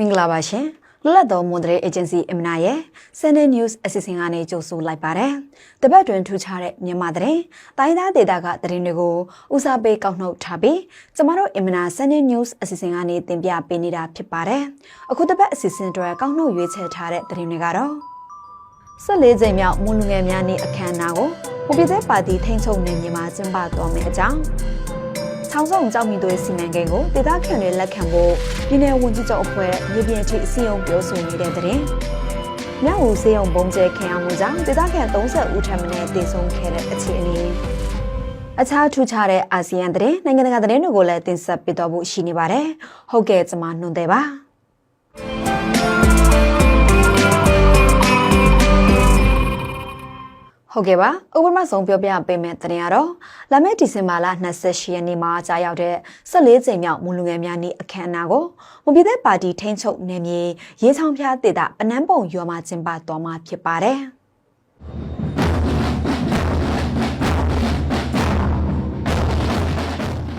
မင်္ဂလာပါရှင်လွတ်လပ်သောမွန်တရေအေဂျင်စီအမနာရဲ့ Sunday News အစီအစဉ်ကနေကြိုဆိုလိုက်ပါတယ်တပတ်တွင်ထူးခြားတဲ့မြန်မာသတင်းတိုင်းသားဒေသကသတင်းတွေကိုဦးစားပေးကောက်နှုတ်ထားပြီးကျမတို့အမနာ Sunday News အစီအစဉ်ကနေတင်ပြပေးနေတာဖြစ်ပါတယ်အခုတပတ်အစီအစဉ်တွေကောက်နှုတ်ရွေးချယ်ထားတဲ့သတင်းတွေကတော့14ကြိမ်မြောက်မွန်လူငယ်များနေ့အခမ်းအနားကိုပြည်သက်ပါတီထိန်းချုပ်နေမြန်မာကျင်းပတော်မယ့်အကြောင်းချောင်းဆောင်ကြောင့်မိသွေးစီမံကိန်းကိုဒေသခံတွေလက်ခံဖို့ပြည်내ဝန်ကြီးချုပ်အဖွဲ့မြေပြင်ထိအစည်းအဝေးပြောဆိုနေတဲ့တဲ့။မြောက်ဦးစေယုံဘုံကျဲခံရမှုကြောင့်ဒေသခံ30ဦးထပ်မံတည်ဆုံခဲ့တဲ့အခြေအနေ။အခြားထူးခြားတဲ့အာဆီယံတဲ့နိုင်ငံတကာသတင်းတွေကိုလည်းတင်ဆက်ပေးတော့ဖို့ရှိနေပါတယ်။ဟုတ်ကဲ့ကျွန်မနှွန်တယ်ပါ။ဟုတ်ကဲ့ပါဥပမာဆုံးပြောပြပေးမယ်တဲ့ရတော့လာမယ့်ဒီဇင်ဘာလ28ရက်နေ့မှာကြာရောက်တဲ့14ကြိမ်မြောက်မွန်လူငယ်များနေ့အခမ်းအနားကိုမွန်ပြည်သက်ပါတီထိန်းချုပ်နယ်မြေရေးချောင်းဖျားဒေသပနန်းပုံရွာမှာကျင်းပသွားမှာဖြစ်ပါတယ်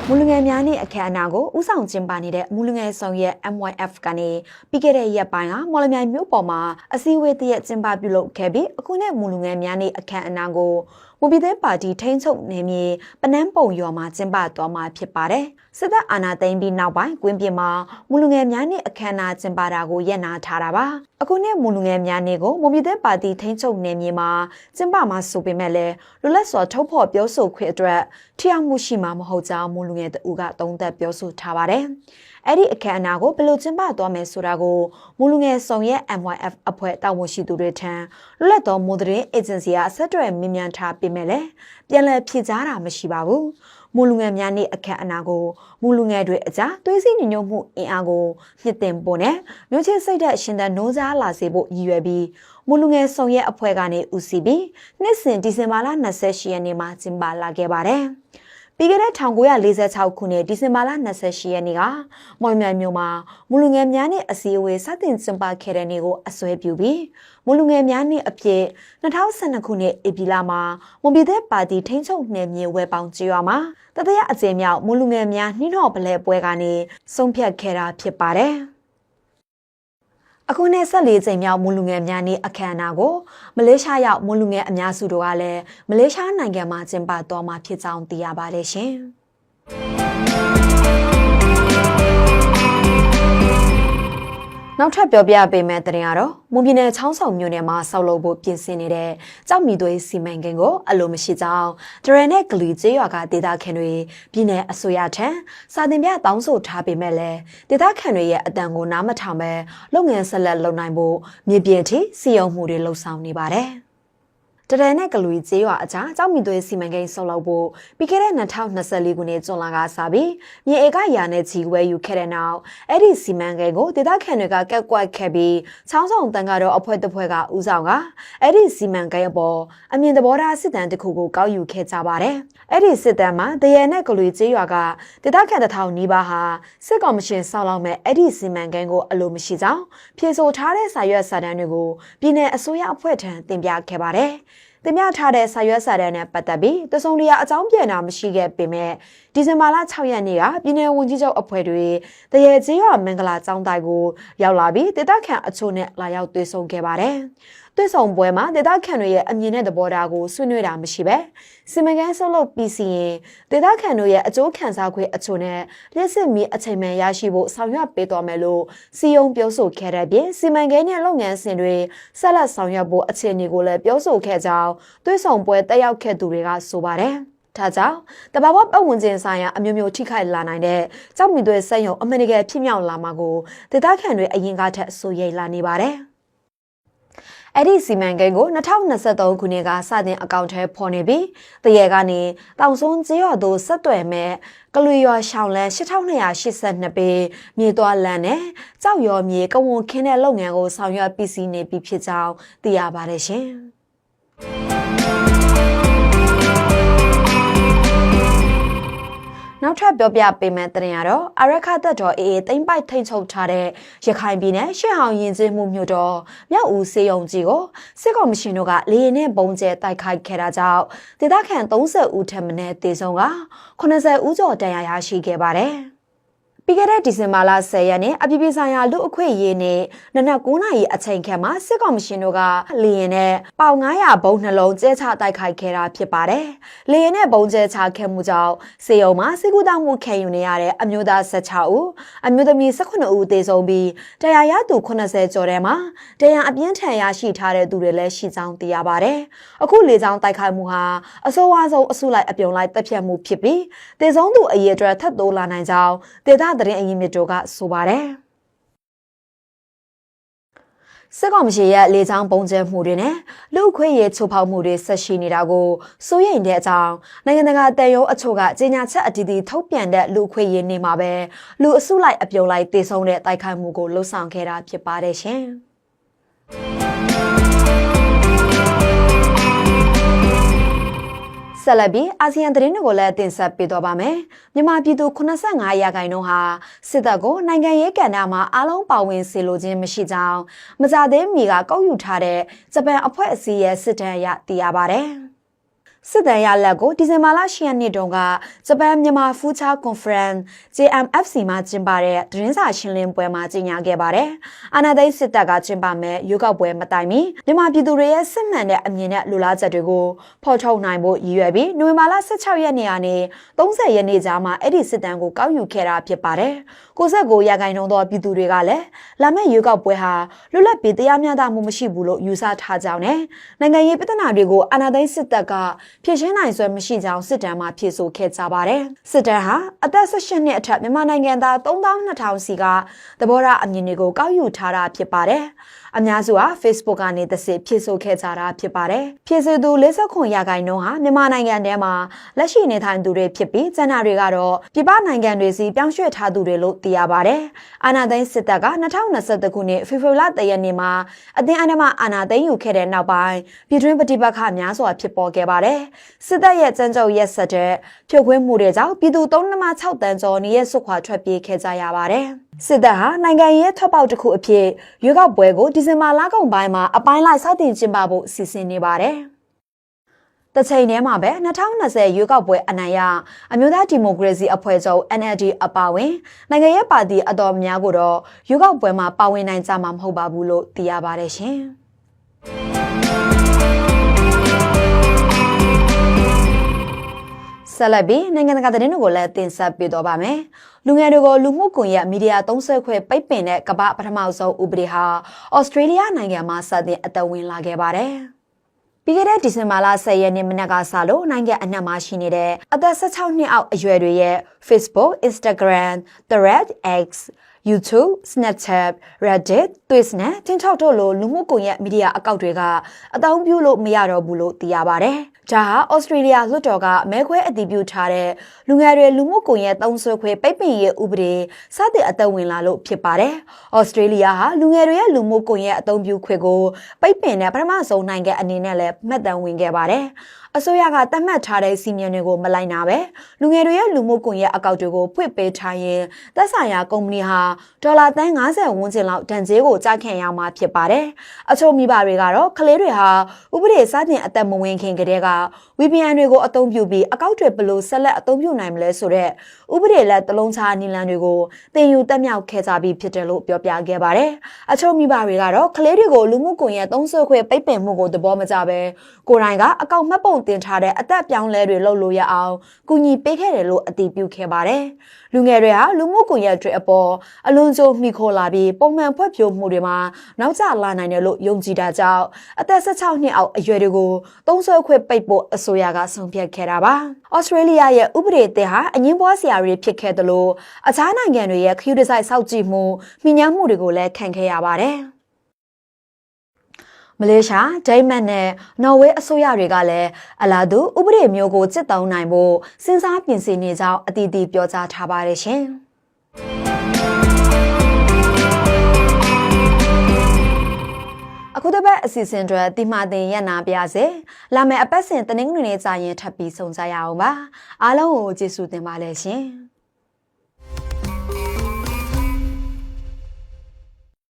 မူလူငယ်များနေ့အခမ်းအနားကိုဥဆောင်ကျင်းပနေတဲ့မူလူငယ်ဆောင်ရဲ့ MYF ကနေပြီးခဲ့တဲ့ရက်ပိုင်းကမော်လမြိုင်မြို့ပေါ်မှာအစည်းအဝေးတရက်ကျင်းပပြုလုပ်ခဲ့ပြီးအခုနဲ့မူလူငယ်များနေ့အခမ်းအနားကိုမွန်ပြည်သက်ပါတီထိန်းချုပ်နယ်မြေပနန်းပုံရွာမှာကျင်းပသွားမှာဖြစ်ပါတယ်။စစ်တပ်အာဏာသိမ်းပြီးနောက်ပိုင်းကွင်းပြင်မှာမူလူငယ်များနေ့အခမ်းအနားကျင်းပတာကိုရပ်နားထားတာပါ။အခုနဲ့မူလူငယ်များနေ့ကိုမွန်ပြည်သက်ပါတီထိန်းချုပ်နယ်မြေမှာကျင်းပမှာဆိုပေမဲ့လည်းလွတ်လပ်စွာထုတ်ဖော်ပြောဆိုခွင့်အတွက်ထိရောက်မှုရှိမှာမဟုတ်ကြောင်းမူလူငယ်တဦးကသုံးသပ်ပြောဆိုထားပါတယ်။အဲ့ဒီအခမ်းအနားကိုဘယ်လိုကျင်းပသွားမယ်ဆိုတာကိုမူလူငယ်ဆောင်ရဲ့ MYF အဖွဲ့တာဝန်ရှိသူတွေထံလွတ်လပ်သောမွန်သတင်းအေဂျင်စီကအဆက်အသွယ်မြင်မြန်ထားပေးမယ်လေပြန်လည်ဖြေကြားတာမရှိပါဘူးမူလူငယ်များနေ့အခမ်းအနားကိုမူလူငယ်တွေအကြားသွေးစည်းညီညွတ်မှုအင်အားကိုမြင့်တင်ဖို့နဲ့မျိုးချစ်စိတ်သက်ရှင်သန်နှိုးစားလာစေဖို့ရည်ရွယ်ပြီးမူလူငယ်ဆောင်ရဲ့အဖွဲ့ကနေဦးစီးပြီးနှစ်စဉ်ဒီဇင်ဘာလ28ရက်နေ့မှာကျင်းပလာခဲ့ပါတယ်ပြီးခဲ့တဲ့1946ခုနှစ်ဒီဇင်ဘာလ28ရက်နေ့ကမော်လမြိုင်မြို့မှာမူလူငယ်များနှင့်အစည်းအဝေးစတင်ကျင်းပခဲ့တဲ့နေ့ကိုအစွဲပြုပြီးမူလူငယ်များနှင့်အဖြစ်2012ခုနှစ်ဧပြီလမှာမွန်ပြည်သက်ပါတီထိန်းချုပ်နယ်မြေဝဲပေါင်းကျွော်မှာတတိယအကြိမ်မြောက်မူလူငယ်များနှိမ့်တော်ပလဲပွဲကနေဆုံးဖြတ်ခဲ့တာဖြစ်ပါတယ်အခုနဲ့14ကြိမ်မြောက်မွန်လူငယ်များနေ့အခမ်းအနားကိုမလေးရှားရောက်မွန်လူငယ်အများစုတို့ကလည်းမလေးရှားနိုင်ငံမှာကျင်းပသွားမှာဖြစ်ကြောင်းသိရပါတယ်ရှင်။နောက်ထပ်ပြောပြပေးမယ့်သတင်းကတော့မွန်ပြည်နယ်ချောင်းဆောင်မြို့နယ်မှာဆောက်လုပ်ဖို့ပြင်ဆင်နေတဲ့ကြောက်မီသွေးစီမံကိန်းကိုအလိုမရှိကြောင်းဒရန်နဲ့ဂလီကျေးရွာကဒေသခံတွေပြည်နယ်အစိုးရထံစာတင်ပြတောင်းဆိုထားပေမဲ့လည်းဒေသခံတွေရဲ့အတန်ကိုနားမထောင်ပဲလုပ်ငန်းဆက်လက်လုပ်နိုင်ဖို့မြေပြင်ထိစီယုံမှုတွေလှုပ်ဆောင်နေပါတယ်။တရန်နဲ့ဂလူကျေးရွာအကြားကြောက်မီသွေးစီမံကိန်းဆောက်လုပ်ဖို့ပြီးခဲ့တဲ့2024ခုနှစ်ဇွန်လကစပြီးမြေဧကရာနဲ့ချီဝယ်ယူခဲ့တဲ့နောက်အဲ့ဒီစီမံကိန်းကိုဒေသခံတွေကကက်ကွက်ခဲ့ပြီးချောင်းဆောင်တန်ကတော့အဖွဲ့တစ်ဖွဲ့ကဦးဆောင်ကအဲ့ဒီစီမံကိန်းအပေါ်အမြင်သဘောထားစစ်တမ်းတစ်ခုကိုကောက်ယူခဲ့ကြပါတယ်။အဲ့ဒီစစ်တမ်းမှာတရန်နဲ့ဂလူကျေးရွာကဒေသခံ1000နီးပါးဟာစစ်ကော်မရှင်ဆောက်လုပ်မဲ့အဲ့ဒီစီမံကိန်းကိုအလိုမရှိကြောင်းဖြေဆိုထားတဲ့စာရွက်စာတမ်းတွေကိုပြည်내အစိုးရအဖွဲ့ထံတင်ပြခဲ့ပါတယ်။တင်ပြထားတဲ့စာရွက်စာတမ်းနဲ့ပတ်သက်ပြီးတစုံတရာအကြောင်းပြန်တာမရှိခဲ့ပေမဲ့ဒီဇင်ဘာလ6ရက်နေ့ကပြည်내ဝန်ကြီးချုပ်အဖွဲ့တွေတရေကျေးရွာမင်္ဂလာကျောင်းတိုင်ကိုရောက်လာပြီးဒေသခံအချို့နဲ့လာရောက်တွေ့ဆုံခဲ့ပါတယ်။တွေ့ဆုံပွဲမှာဒေသခံတွေရဲ့အမြင်နဲ့သဘောထားကိုဆွေးနွေးတာမရှိပဲစီမံကိန်းဆောက်လုပ်ပြီးစီရင်ဒေသခံတို့ရဲ့အကျိုးခံစားခွင့်အချို့နဲ့လျှက်စစ်မီအချိန်မှန်ရရှိဖို့ဆောင်ရွက်ပေးတော်မယ်လို့စီယုံပြောဆိုခဲ့တဲ့ပြင်စီမံကိန်းနဲ့လုပ်ငန်းစဉ်တွေဆက်လက်ဆောင်ရွက်ဖို့အခြေအနေကိုလည်းပြောဆိုခဲ့ကြောင်းတွေ့ဆုံပွဲတက်ရောက်ခဲ့သူတွေကဆိုပါတယ်။ဒါကြောင့်တဘာဝပတ်ဝန်းကျင်ဆိုင်ရာအမျိုးမျိုးထိခိုက်လာနိုင်တဲ့ကြောက်မီသွေးစက်ရုံအမှန်တကယ်ဖြစ်မြောက်လာမှာကိုဒေသခံတွေအရင်ကထက်စိုးရိမ်လာနေပါတယ်။အဲ့ဒီစီမံကိန်းကို2023ခုနှစ်ကစတင်အကောင့်ထဲပေါ်နေပြီးတရေကနေတောင်စွန်းကျေးရွာသို့ဆက်သွယ်မဲ့ကလွေရွာရှောင်းလန်း8282ပေမြေသွားလန်းနဲ့ကြောက်ရောမြေကဝန်ခင်းတဲ့လုပ်ငန်းကိုဆောင်ရွက်ပြီးစီးနေပြီဖြစ်ကြောင်းသိရပါတယ်ရှင်။နောက်ထပ်ပြောပြပေးမယ့်သတင်းကတော့အာရခသက်တော်အေးသိမ့်ပိုက်ထိန်ချုပ်ထားတဲ့ရခိုင်ပြည်နယ်ရှေ့ဟောင်ရင်ကျေးမှုမြို့တော်မြောက်ဦးစေယုံကြီးကိုစစ်ကော်မရှင်တို့ကလေယာဉ်နဲ့ပုံကျဲတိုက်ခိုက်ခဲ့တာကြောင့်ဒေသခံ30ဦးထက်မနည်းသေဆုံးက80ဦးကျော်ဒဏ်ရာရရှိခဲ့ပါတယ်။ ပြီးခဲ့တဲ့ဒီဇင်ဘာလ10ရက်နေ့အပြည်ပြည်ဆိုင်ရာလူအခွင့်အရေးနဲ့နနက်9နာရီအချိန်ခန့်မှာစစ်ကောင်ရှင်တို့ကလေရင်နဲ့ပေါင်900ဘုံနှလုံးကျဲချတိုက်ခိုက်ခဲ့တာဖြစ်ပါတယ်။လေရင်နဲ့ဘုံကျဲချခဲ့မှုကြောင့်စေယုံမှာစစ်ကူတောင်းမှုခံယူနေရတဲ့အမျိုးသား16ဦးအမျိုးသမီး18ဦးသေဆုံးပြီးတရားရသူ80ကျော်ထဲမှာတရားအပြင်းထန်ရရှိထားတဲ့သူတွေလည်းရှိကြောင်းသိရပါတယ်။အခုလေကြောင်းတိုက်ခိုက်မှုဟာအဆိုးဝါးဆုံးအစုလိုက်အပြုံလိုက်တပ်ဖြတ်မှုဖြစ်ပြီးသေဆုံးသူအရေအတွက်ထပ်တိုးလာနိုင်ကြောင်းဒေသသတင်းအရင်းမြစ်တို့ကဆိုပါတယ်စစ်ကောင်စီရဲ့လေကြောင်းပုံကျဲမှုတွေနဲ့လူခွေရေးချိုးဖောက်မှုတွေဆက်ရှိနေတာကိုစိုးရိမ်တဲ့အကြောင်းနိုင်ငံတကာတန်ရုံးအချို့ကကြေညာချက်အတီးတီးထုတ်ပြန်တဲ့လူခွေရေးနေမှာပဲလူအစုလိုက်အပြုံလိုက်တည်ဆုံတဲ့တိုက်ခိုက်မှုကိုလှုံ့ဆော်ခဲ့တာဖြစ်ပါတယ်ရှင်ဆက်လက်ပြီးအာဆီယံသတင်းတွေကိုလည်းတင်ဆက်ပေးတော့ပါမယ်။မြန်မာပြည်သူ85ရာခိုင်နှုန်းဟာစစ်တပ်ကိုနိုင်ငံရေးကဏ္ဍမှာအားလုံးပါဝင်စေလိုခြင်းမရှိကြောင်းမကြသေးမီကကောက်ယူထားတဲ့ဂျပန်အဖွဲ့အစည်းရဲ့စစ်တမ်းအရသိရပါတယ်။စစ်တမ်းရလက်ကိုဒီဇင်ဘာလ10ရက်နေ့တုန်းကဂျပန်မြန်မာဖူးချာကွန်ဖရင့် JMFC မှာကျင်းပတဲ့သတင်းစာရှင်းလင်းပွဲမှာကြေညာခဲ့ပါတယ်။အာဏာသိမ်းစစ်တပ်ကကျင်းပမဲ့ရွေးကောက်ပွဲမတိုင်မီမြန်မာပြည်သူတွေရဲ့စစ်မှန်တဲ့အမြင်နဲ့လူလားချက်တွေကိုဖော်ထုတ်နိုင်ဖို့ရည်ရွယ်ပြီးနိုဝင်ဘာလ16ရက်နေ့ကနေ30ရက်နေ့ကြားမှာအဲ့ဒီစစ်တမ်းကိုကောက်ယူခဲ့တာဖြစ်ပါတယ်။69ရာခိုင်နှုန်းသောပြည်သူတွေကလည်းလာမယ့်ရွေးကောက်ပွဲဟာလွတ်လပ်ပြီးတရားမျှတမှုမရှိဘူးလို့ယူဆထားကြောင်းနဲ့နိုင်ငံရေးပြဿနာတွေကိုအာဏာသိမ်းစစ်တပ်ကဖြည့်ရှင်းနိုင်စွမ်းမရှိကြောင်းစစ်တမ်းမှာဖြေဆိုခဲ့ကြပါတယ်။စစ်တမ်းဟာအသက်18နှစ်အထက်မြန်မာနိုင်ငံသား32,000စီကသဘောထားအမြင်တွေကိုကောက်ယူထားတာဖြစ်ပါတယ်။အများစုဟာ Facebook ကနေတစ်စစ်ဖြည့်ဆို့ခဲ့ကြတာဖြစ်ပါတယ်။ဖြည့်ဆို့သူ49ရာခိုင်နှုန်းဟာမြန်မာနိုင်ငံထဲမှာလက်ရှိနေထိုင်သူတွေဖြစ်ပြီးကျန်တာတွေကတော့ပြည်ပနိုင်ငံတွေစီပြောင်းရွှေ့ထားသူတွေလို့သိရပါတယ်။အာဏာသိမ်းစစ်တပ်က2021ခုနှစ်ဖေဖော်ဝါရီလ3ရက်နေ့မှာအသင်းအဓမ္မအာဏာသိမ်းယူခဲ့တဲ့နောက်ပိုင်းပြည်တွင်းပဋိပက္ခများစွာဖြစ်ပေါ်ခဲ့ပါတယ်။စစ်တပ်ရဲ့စံကြုံရက်ဆက်တဲ့ဖြိုခွင်းမှုတွေကြောင့်ပြည်သူ3.6တန်းကျော်နေရဆွခွာထွက်ပြေးခဲ့ကြရပါတယ်။စစ်တပ်ဟာနိုင်ငံရေးထွက်ပေါက်တစ်ခုအဖြစ်ရွေးကောက်ပွဲကိုဒီဇင်ဘာလကုန်ပိုင်းမှာအပိုင်းလိုက်စတင်ကျင်းပဖို့စီစဉ်နေပါတယ်။တချိန်တည်းမှာပဲ2020ရွေးကောက်ပွဲအနိုင်ရအမျိုးသားဒီမိုကရေစီအဖွဲ့ချုပ် NLD အပါအဝင်နိုင်ငံရေးပါတီအတော်များကိုတော့ရွေးကောက်ပွဲမှာပါဝင်နိုင်ကြမှာမဟုတ်ပါဘူးလို့သိရပါတယ်ရှင်။ဆက်လက်ပြီးနိုင်ငံတကာသတင်းတွေကိုလည်းတင်ဆက်ပေးတော့ပါမယ်။လူငယ်တွေကိုလူမှုကွန်ရက်မီဒီယာသုံးစွဲခွင့်ပိတ်ပင်တဲ့ကမ္ဘာပထမဆုံးဥပဒေဟာဩစတြေးလျနိုင်ငံမှာစတင်အသက်ဝင်လာခဲ့ပါတယ်။ပြီးခဲ့တဲ့ဒီဇင်ဘာလ10ရက်နေ့မနက်ကစလို့နိုင်ငံအနှံ့မှာရှိနေတဲ့အသက်16နှစ်အောက်အရွယ်တွေရဲ့ Facebook, Instagram, Threads, X, YouTube, Snapchat, Reddit, Twitter နဲ့ TikTok တို့လိုလူမှုကွန်ရက်မီဒီယာအကောင့်တွေကအသုံးပြုလို့မရတော့ဘူးလို့သိရပါတယ်။ဒါဟာဩစတြေးလျလွှတ်တော်ကမဲခွဲအတည်ပြုထားတဲ့လူငယ်တွေလူမှုကွန်ရက်သုံးစွဲခွင့်ပိတ်ပင်ရေးဥပဒေစတင်အသက်ဝင်လာလို့ဖြစ်ပါတယ်။ဩစတြေးလျဟာလူငယ်တွေရဲ့လူမှုကွန်ရက်အသုံးပြုခွင့်ကိုပိတ်ပင်တဲ့ပထမဆုံးနိုင်ငံအနေနဲ့လည်းမှတ်တမ်းဝင်ခဲ့ပါတယ်။အစိုးရကသတ်မှတ်ထားတဲ့စီမံတွေကိုမလိုက်နာပဲလူငယ်တွေရဲ့လူမှုကွန်ရက်အကောင့်တွေကိုဖွင့်ပေးထားရင်သက်ဆိုင်ရာကုမ္ပဏီဟာဒေါ်လာသန်း50ဝန်းကျင်လောက်တန်ကြေးကိုကြားခံရမှာဖြစ်ပါတယ်။အချို့မိဘတွေကတော့ကလေးတွေဟာဥပဒေစတင်အသက်မဝင်ခင်ကတည်းက VPN တွေကိုအသုံးပြုပြီးအကောင့်တွေဘယ်လိုဆက်လက်အသုံးပြုနိုင်မလဲဆိုတဲ့ဥပဒေလက်တလုံးချနည်းလမ်းတွေကိုသင်ယူတက်မြောက်ခဲ့ကြပြီးဖြစ်တယ်လို့ပြောပြခဲ့ပါတယ်။အချို့မိဘတွေကတော့ကလေးတွေကိုလူမှုကွန်ရက်သုံးစွဲခွင့်ပိတ်ပင်မှုကိုသဘောမကျပဲကိုယ်တိုင်ကအကောင့်မှတ်ပုံတင်ထားတဲ့အသက်ပြောင်းလဲတွေလုပ်လို့ရအောင်ကူညီပေးခဲ့တယ်လို့အတည်ပြုခဲ့ပါတယ်။လူငယ်တွေဟာလူမှုကွန်ရက်တွေအပေါ်အလွန်ကြိုမိခိုလာပြီးပုံမှန်ဖွံ့ဖြိုးမှုတွေမှာနောက်ကျလာနိုင်တယ်လို့ယုံကြည်တာကြောင့်အသက်16နှစ်အောက်အရွယ်တွေကိုသုံးစွဲခွင့်ပိတ်ဖို့အစိုးရကဆုံးဖြတ်ခဲ့တာပါ။ဩစတြေးလျရဲ့ဥပဒေသစ်ဟာအငင်းပွားစရာတွေဖြစ်ခဲ့တယ်လို့အခြားနိုင်ငံတွေရဲ့ခရီးဒီဇိုင်းစောင့်ကြည့်မှုမြင်ညာမှုတွေကိုလည်းခံခဲ့ရပါတယ်။မလေးရှား၊ဒိန်းမတ်နဲ့နော်ဝေးအစိုးရတွေကလည်းအလားတူဥပဒေမျိုးကိုကျင့်သုံးနိုင်ဖို့စဉ်းစားပြင်ဆင်နေကြောင်းအတည်ပြုပြောကြားထားပါတယ်ရှင်။အခုတစ်ပတ်အစီအစဉ်တွေဒီမှာတင်ရနာပြစေ။လာမယ့်အပတ်စဉ်တနင်္ဂနွေနေ့ကြာရင်ထပ်ပြီးဆုံကြရအောင်ပါ။အားလုံးကိုကျေးဇူးတင်ပါလေရှင်။